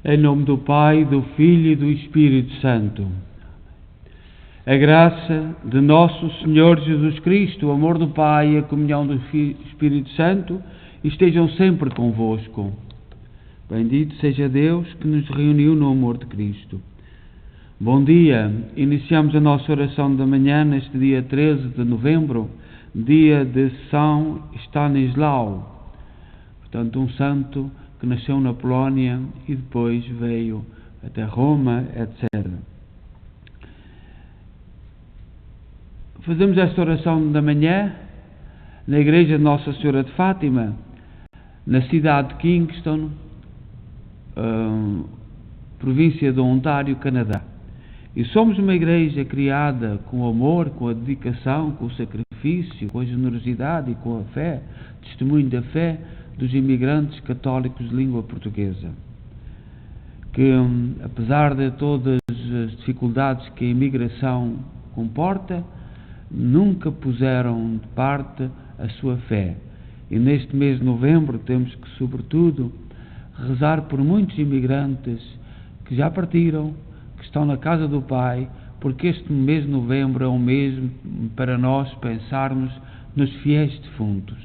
Em nome do Pai, do Filho e do Espírito Santo. A graça de nosso Senhor Jesus Cristo, o amor do Pai e a comunhão do Espírito Santo estejam sempre convosco. Bendito seja Deus que nos reuniu no amor de Cristo. Bom dia, iniciamos a nossa oração da manhã neste dia 13 de novembro, dia de São Stanislau, portanto um santo que nasceu na Polónia e depois veio até Roma, etc. Fazemos esta oração da manhã na igreja de Nossa Senhora de Fátima, na cidade de Kingston, província de Ontário, Canadá. E somos uma igreja criada com amor, com a dedicação, com o sacrifício, com a generosidade e com a fé, testemunho da fé dos imigrantes católicos de língua portuguesa, que apesar de todas as dificuldades que a imigração comporta, nunca puseram de parte a sua fé. E neste mês de novembro temos que, sobretudo, rezar por muitos imigrantes que já partiram, que estão na casa do Pai, porque este mês de novembro é um mês para nós pensarmos nos fiéis defuntos.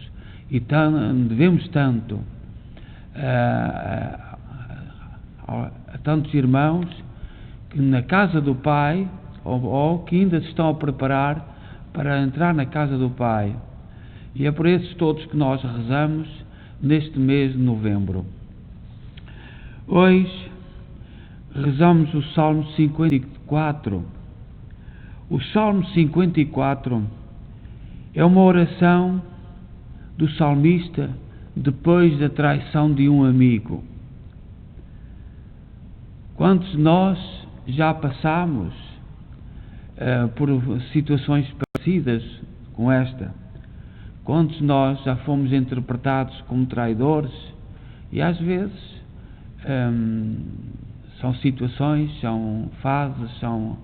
E devemos tanto a tantos irmãos que na casa do Pai, ou que ainda se estão a preparar para entrar na casa do Pai. E é por esses todos que nós rezamos neste mês de novembro. Hoje rezamos o Salmo 54. O Salmo 54 é uma oração do salmista depois da traição de um amigo. Quantos de nós já passamos por situações parecidas com esta? Quantos de nós já fomos interpretados como traidores? E às vezes são situações, são fases, são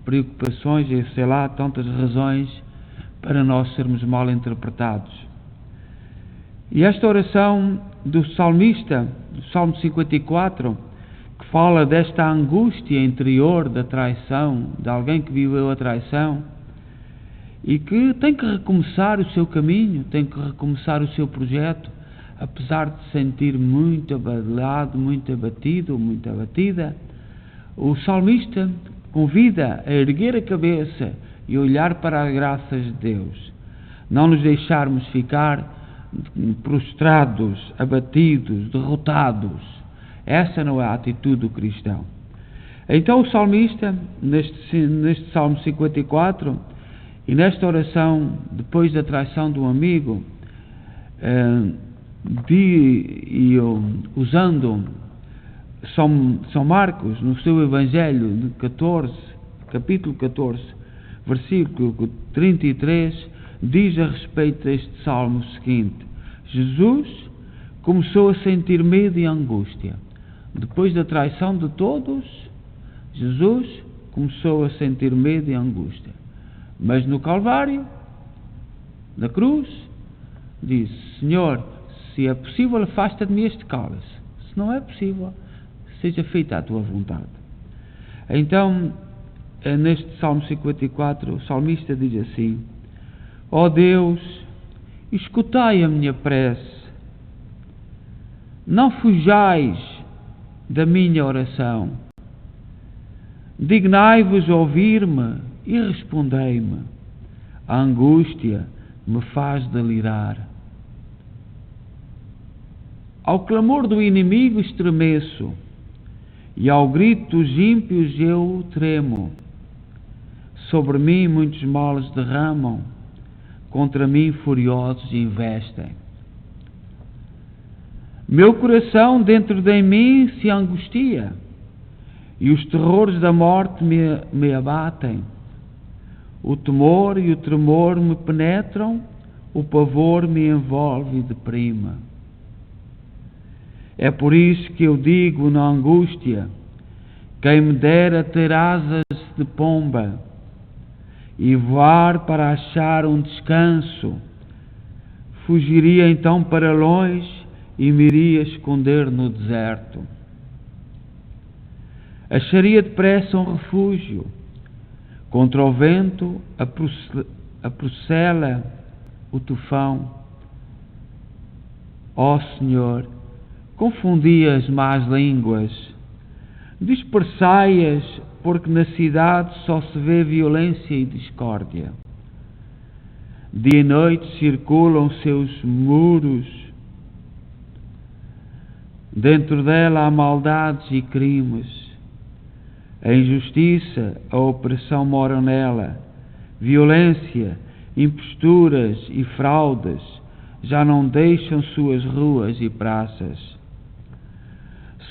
preocupações e sei lá, tantas razões para nós sermos mal interpretados. E esta oração do salmista, do Salmo 54, que fala desta angústia interior da traição, de alguém que viveu a traição e que tem que recomeçar o seu caminho, tem que recomeçar o seu projeto, apesar de se sentir muito abalado, muito abatido, muito abatida. O salmista convida a erguer a cabeça e olhar para as graças de Deus. Não nos deixarmos ficar prostrados, abatidos, derrotados. Essa não é a atitude do cristão. Então o salmista, neste Salmo 54, e nesta oração, depois da traição de um amigo, usando São Marcos, no seu Evangelho de capítulo 14, versículo 33, diz a respeito deste salmo o seguinte: Jesus começou a sentir medo e angústia. Depois da traição de todos, Jesus começou a sentir medo e angústia. Mas no Calvário, na cruz, disse: Senhor, se é possível, afasta de mim este cálice. Se não é possível, seja feita a tua vontade. Então, neste Salmo 54, o salmista diz assim: ó Deus, escutai a minha prece, não fujais da minha oração, dignai-vos ouvir-me e respondei-me. A angústia me faz delirar. Ao clamor do inimigo estremeço, e ao grito dos ímpios eu tremo. Sobre mim muitos males derramam, contra mim furiosos investem. Meu coração dentro de mim se angustia, e os terrores da morte me abatem. O temor e o tremor me penetram, o pavor me envolve e deprima. É por isso que eu digo na angústia: quem me dera ter asas de pomba e voar para achar um descanso, fugiria então para longe e me iria esconder no deserto. Acharia depressa um refúgio. Contra o vento aproxela o tufão. Ó Senhor, confundi as más línguas, dispersai-as, porque na cidade só se vê violência e discórdia. Dia e noite circulam seus muros, dentro dela há maldades e crimes. A injustiça, a opressão moram nela, violência, imposturas e fraudes já não deixam suas ruas e praças.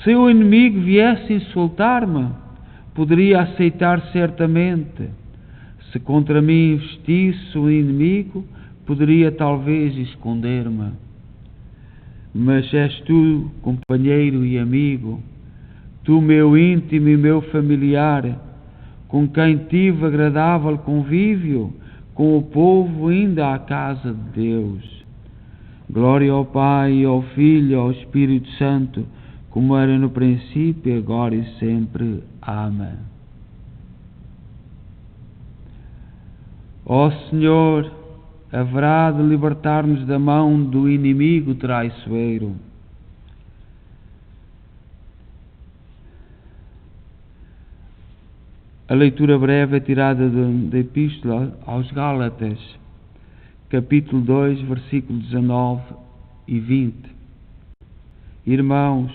Se o inimigo viesse insultar-me, poderia aceitar certamente. Se contra mim investisse o inimigo, poderia talvez esconder-me. Mas és tu, companheiro e amigo, tu, meu íntimo e meu familiar, com quem tive agradável convívio, com o povo ainda à casa de Deus. Glória ao Pai, ao Filho e ao Espírito Santo, como era no princípio, agora e sempre. Amém. Ó Senhor, haverá de libertar-nos da mão do inimigo traiçoeiro. A leitura breve é tirada da Epístola aos Gálatas, capítulo 2, versículos 19 e 20. Irmãos,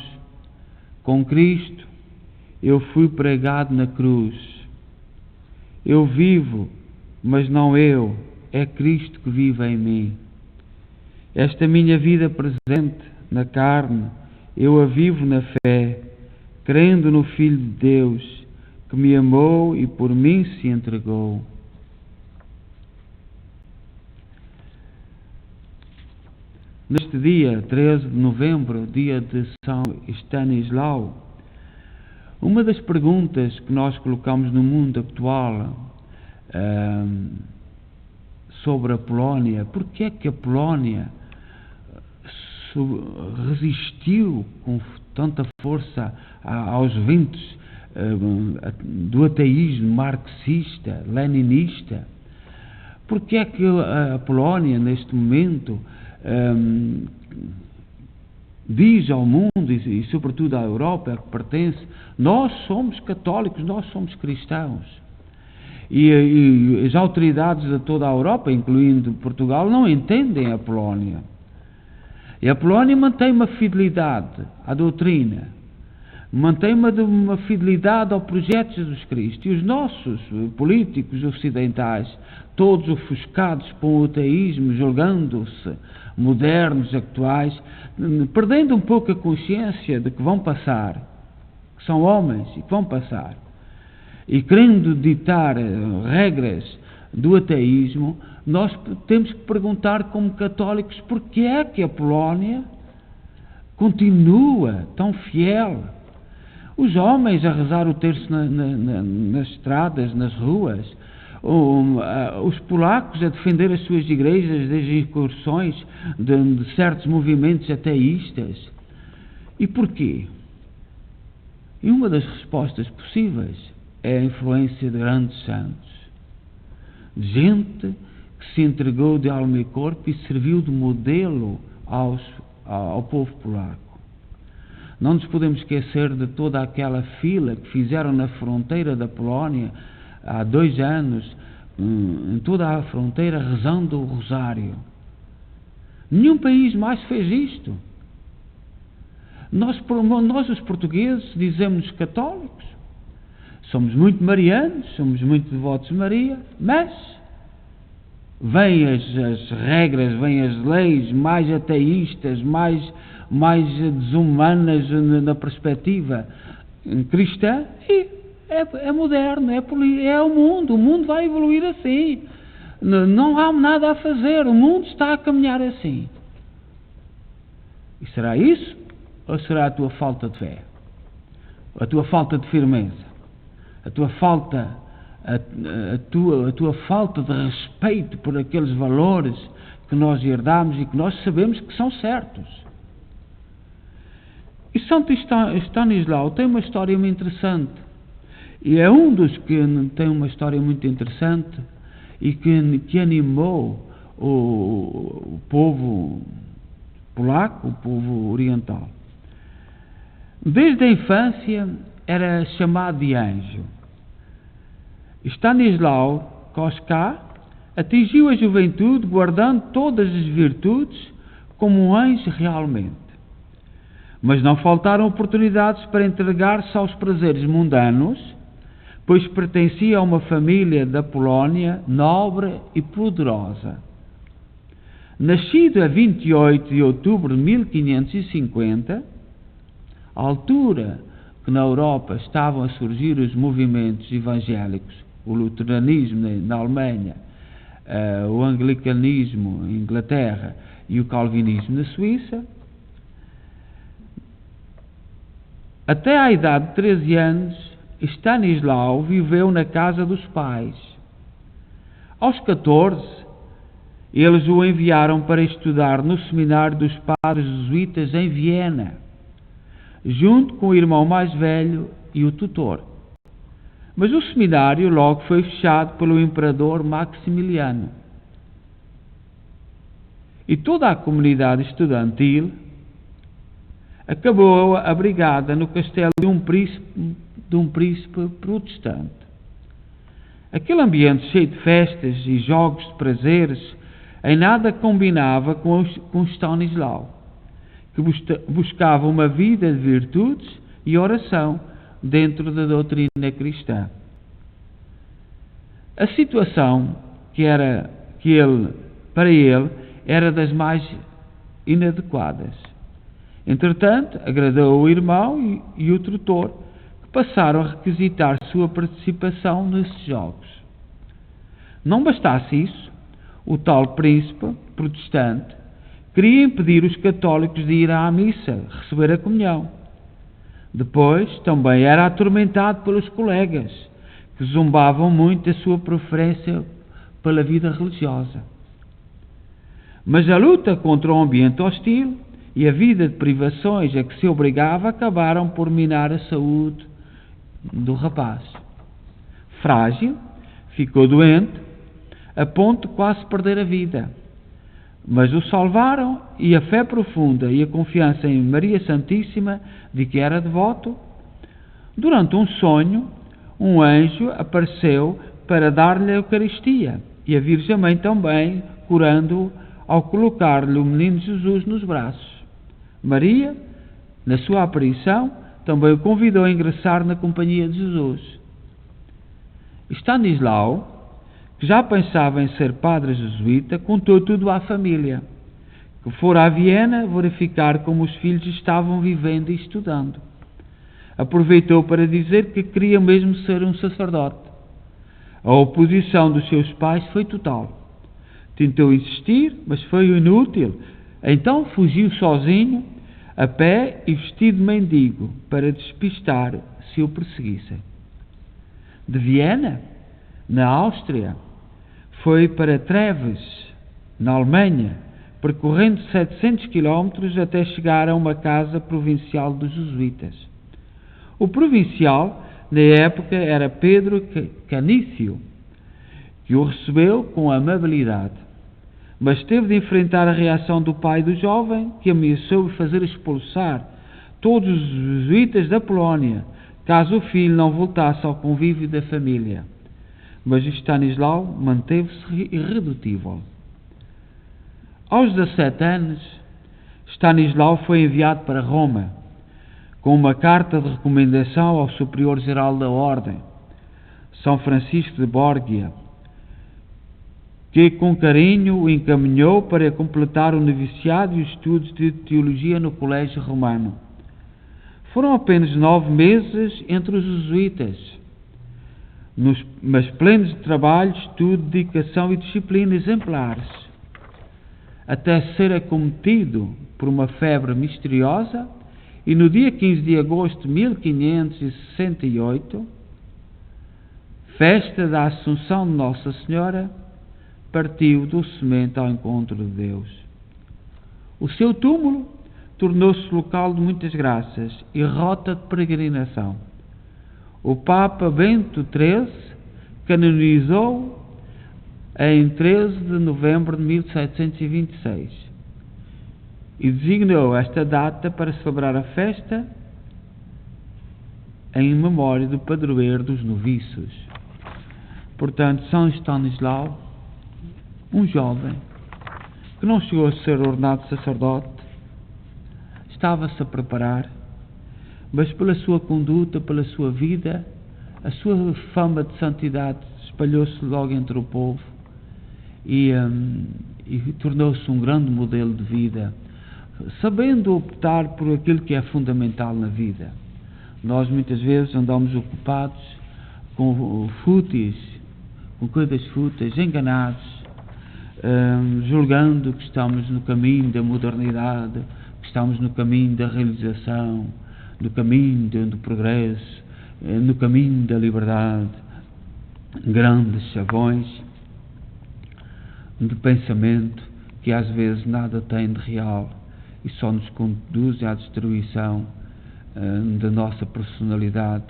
com Cristo eu fui pregado na cruz. Eu vivo, mas não eu, é Cristo que vive em mim. Esta minha vida presente na carne, eu a vivo na fé, crendo no Filho de Deus, que me amou e por mim se entregou. Neste dia 13 de novembro, dia de São Stanislau, uma das perguntas que nós colocamos no mundo atual sobre a Polónia, porque é que a Polónia resistiu com tanta força aos ventos do ateísmo marxista, leninista? Porque é que a Polónia, neste momento, diz ao mundo e sobretudo à Europa a que pertence: nós somos católicos, nós somos cristãos. E as autoridades de toda a Europa, incluindo Portugal, não entendem a Polónia. E a Polónia mantém uma fidelidade à doutrina, mantém uma fidelidade ao projeto de Jesus Cristo. E os nossos políticos ocidentais, todos ofuscados com o ateísmo, julgando-se modernos, atuais, perdendo um pouco a consciência de que vão passar, que são homens e que vão passar, e querendo ditar regras do ateísmo, nós temos que perguntar como católicos porque é que a Polónia continua tão fiel. Os homens a rezar o terço nas estradas, nas ruas, os polacos a defender as suas igrejas das incursões de certos movimentos ateístas. E porquê? E uma das respostas possíveis é a influência de grandes santos, de gente que se entregou de alma e corpo e serviu de modelo ao povo polaco. Não nos podemos esquecer de toda aquela fila que fizeram na fronteira da Polónia há 2 anos, em toda a fronteira, rezando o rosário. Nenhum país mais fez isto. Nós os portugueses, dizemos católicos, somos muito marianos, somos muito devotos de Maria, mas vêm as regras, vêm as leis mais ateístas, mais desumanas na perspectiva cristã, e é moderno, é o mundo vai evoluir assim, não há nada a fazer, o mundo está a caminhar assim. E será isso? Ou será a tua falta de fé? A tua falta de firmeza? A tua falta de respeito por aqueles valores que nós herdamos e que nós sabemos que são certos? E Santo Stanislau tem uma história muito interessante. E é um dos que tem uma história muito interessante e que animou o povo polaco, o povo oriental. Desde a infância era chamado de anjo. Stanislau Kostka atingiu a juventude guardando todas as virtudes como um anjo realmente. Mas não faltaram oportunidades para entregar-se aos prazeres mundanos, pois pertencia a uma família da Polónia nobre e poderosa. Nascido a 28 de outubro de 1550, à altura que na Europa estavam a surgir os movimentos evangélicos, o luteranismo na Alemanha, o anglicanismo em Inglaterra e o calvinismo na Suíça, até à idade de 13 anos, Stanislau viveu na casa dos pais. Aos 14, eles o enviaram para estudar no seminário dos padres jesuítas em Viena, junto com o irmão mais velho e o tutor. Mas o seminário logo foi fechado pelo imperador Maximiliano. E toda a comunidade estudantil acabou abrigada no castelo de um príncipe protestante. Aquele ambiente cheio de festas e jogos de prazeres em nada combinava com Stanislau, que buscava uma vida de virtudes e oração dentro da doutrina cristã. A situação para ele era das mais inadequadas. Entretanto, agradou o irmão e o tutor, que passaram a requisitar sua participação nesses jogos. Não bastasse isso, o tal príncipe protestante queria impedir os católicos de ir à missa, receber a comunhão. Depois, também era atormentado pelos colegas, que zombavam muito da sua preferência pela vida religiosa. Mas a luta contra o ambiente hostil e a vida de privações a que se obrigava acabaram por minar a saúde do rapaz. Frágil, ficou doente, a ponto de quase perder a vida. Mas o salvaram, e a fé profunda e a confiança em Maria Santíssima, de que era devoto. Durante um sonho, um anjo apareceu para dar-lhe a Eucaristia, e a Virgem Mãe também, curando-o ao colocar-lhe o menino Jesus nos braços. Maria, na sua aparição, também o convidou a ingressar na companhia de Jesus. Stanislau, que já pensava em ser padre jesuíta, contou tudo à família, que fora a Viena verificar como os filhos estavam vivendo e estudando. Aproveitou para dizer que queria mesmo ser um sacerdote. A oposição dos seus pais foi total. Tentou insistir, mas foi inútil. Então fugiu sozinho, a pé e vestido de mendigo, para despistar se o perseguissem. De Viena, na Áustria, foi para Treves, na Alemanha, percorrendo 700 quilómetros até chegar a uma casa provincial dos jesuítas. O provincial, na época, era Pedro Canício, que o recebeu com amabilidade, mas teve de enfrentar a reação do pai do jovem, que ameaçou fazer expulsar todos os jesuítas da Polónia, caso o filho não voltasse ao convívio da família. Mas Stanislau manteve-se irredutível. Aos 17 anos, Stanislau foi enviado para Roma, com uma carta de recomendação ao superior-geral da Ordem, São Francisco de Borgia, que com carinho o encaminhou para completar o noviciado e os estudos de teologia no Colégio Romano. Foram apenas 9 meses entre os jesuítas, mas plenos de trabalho, estudo, dedicação e disciplina exemplares, até ser acometido por uma febre misteriosa, e no dia 15 de agosto de 1568, festa da Assunção de Nossa Senhora, partiu docemente ao encontro de Deus. O seu túmulo, tornou-se local de muitas graças e rota de peregrinação. O Papa Bento XIII canonizou em 13 de novembro de 1726 e designou esta data para celebrar a festa em memória do padroeiro dos noviços. Portanto, São Estanislau, um jovem que não chegou a ser ordenado sacerdote, estava-se a preparar, mas pela sua conduta, pela sua vida, a sua fama de santidade espalhou-se logo entre o povo e tornou-se um grande modelo de vida, sabendo optar por aquilo que é fundamental na vida. Nós muitas vezes andamos ocupados com fúteis, com coisas fúteis, enganados, julgando que estamos no caminho da modernidade, que estamos no caminho da realização, no caminho do progresso, no caminho da liberdade. Grandes chavões de pensamento que às vezes nada tem de real e só nos conduzem à destruição da nossa personalidade,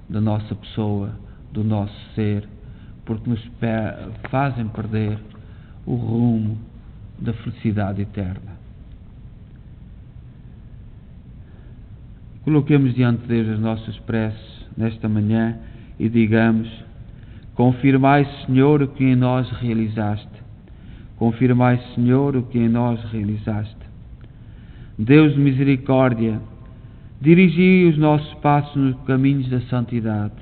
da nossa pessoa, do nosso ser, porque nos fazem perder o rumo da felicidade eterna. Coloquemos diante de Deus as nossas preces nesta manhã e digamos: confirmai, Senhor, o que em nós realizaste. Confirmai, Senhor, o que em nós realizaste. Deus de misericórdia, dirigi os nossos passos nos caminhos da santidade,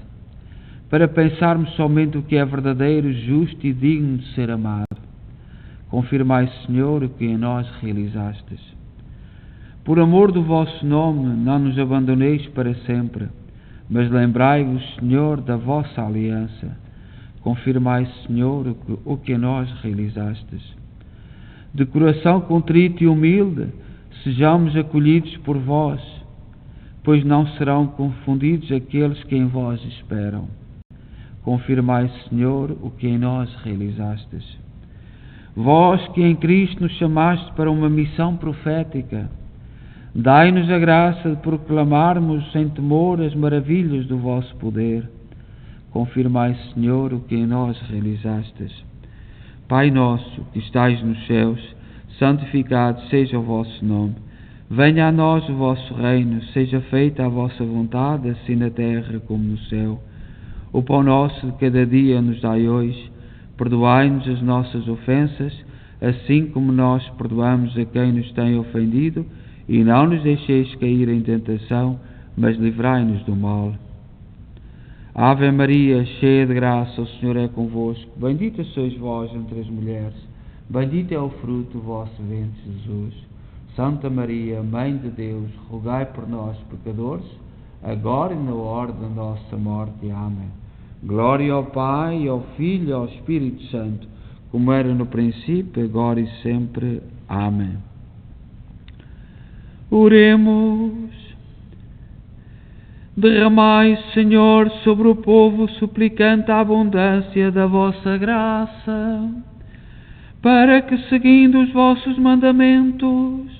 para pensarmos somente o que é verdadeiro, justo e digno de ser amado. Confirmai, Senhor, o que em nós realizastes. Por amor do vosso nome, não nos abandoneis para sempre, mas lembrai-vos, Senhor, da vossa aliança. Confirmai, Senhor, o que em nós realizastes. De coração contrito e humilde, sejamos acolhidos por vós, pois não serão confundidos aqueles que em vós esperam. Confirmai, Senhor, o que em nós realizastes. Vós que em Cristo nos chamaste para uma missão profética, dai-nos a graça de proclamarmos sem temor as maravilhas do vosso poder. Confirmai, Senhor, o que em nós realizastes. Pai nosso, que estais nos céus, santificado seja o vosso nome. Venha a nós o vosso reino, seja feita a vossa vontade, assim na terra como no céu. O pão nosso de cada dia nos dai hoje. Perdoai-nos as nossas ofensas, assim como nós perdoamos a quem nos tem ofendido, e não nos deixeis cair em tentação, mas livrai-nos do mal. Ave Maria, cheia de graça, o Senhor é convosco. Bendita sois vós entre as mulheres, bendito é o fruto do vosso ventre, Jesus. Santa Maria, Mãe de Deus, rogai por nós, pecadores, agora e na hora da nossa morte. Amém. Glória ao Pai, ao Filho e ao Espírito Santo, como era no princípio, agora e sempre. Amém. Oremos. Derramai, Senhor, sobre o povo suplicante a abundância da vossa graça, para que, seguindo os vossos mandamentos,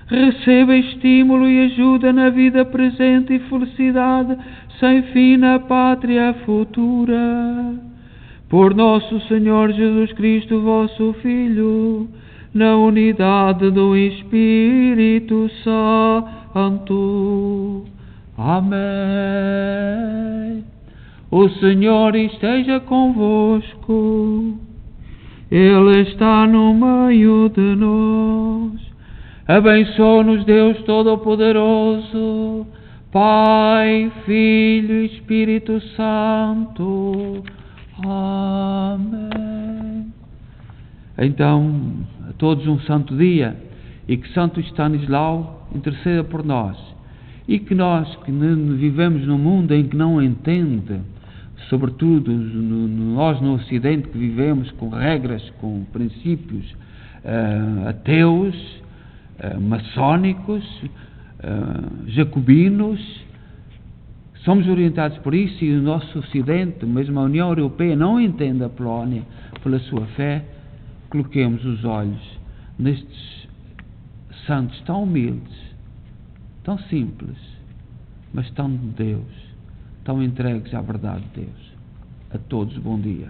receba estímulo e ajuda na vida presente e felicidade sem fim na pátria futura. Por nosso Senhor Jesus Cristo, vosso Filho, na unidade do Espírito Santo. Amém. O Senhor esteja convosco. Ele está no meio de nós. Abençoe-nos Deus Todo-Poderoso, Pai, Filho e Espírito Santo. Amém. Então, a todos um santo dia, e que Santo Estanislau interceda por nós, e que nós que vivemos num mundo em que não entende, sobretudo nós no Ocidente que vivemos com regras, com princípios ateus, maçónicos, jacobinos, somos orientados por isso, e o nosso Ocidente, mesmo a União Europeia, não entende a Polónia pela sua fé. Coloquemos os olhos nestes santos tão humildes, tão simples, mas tão de Deus, tão entregues à verdade de Deus. A todos, bom dia.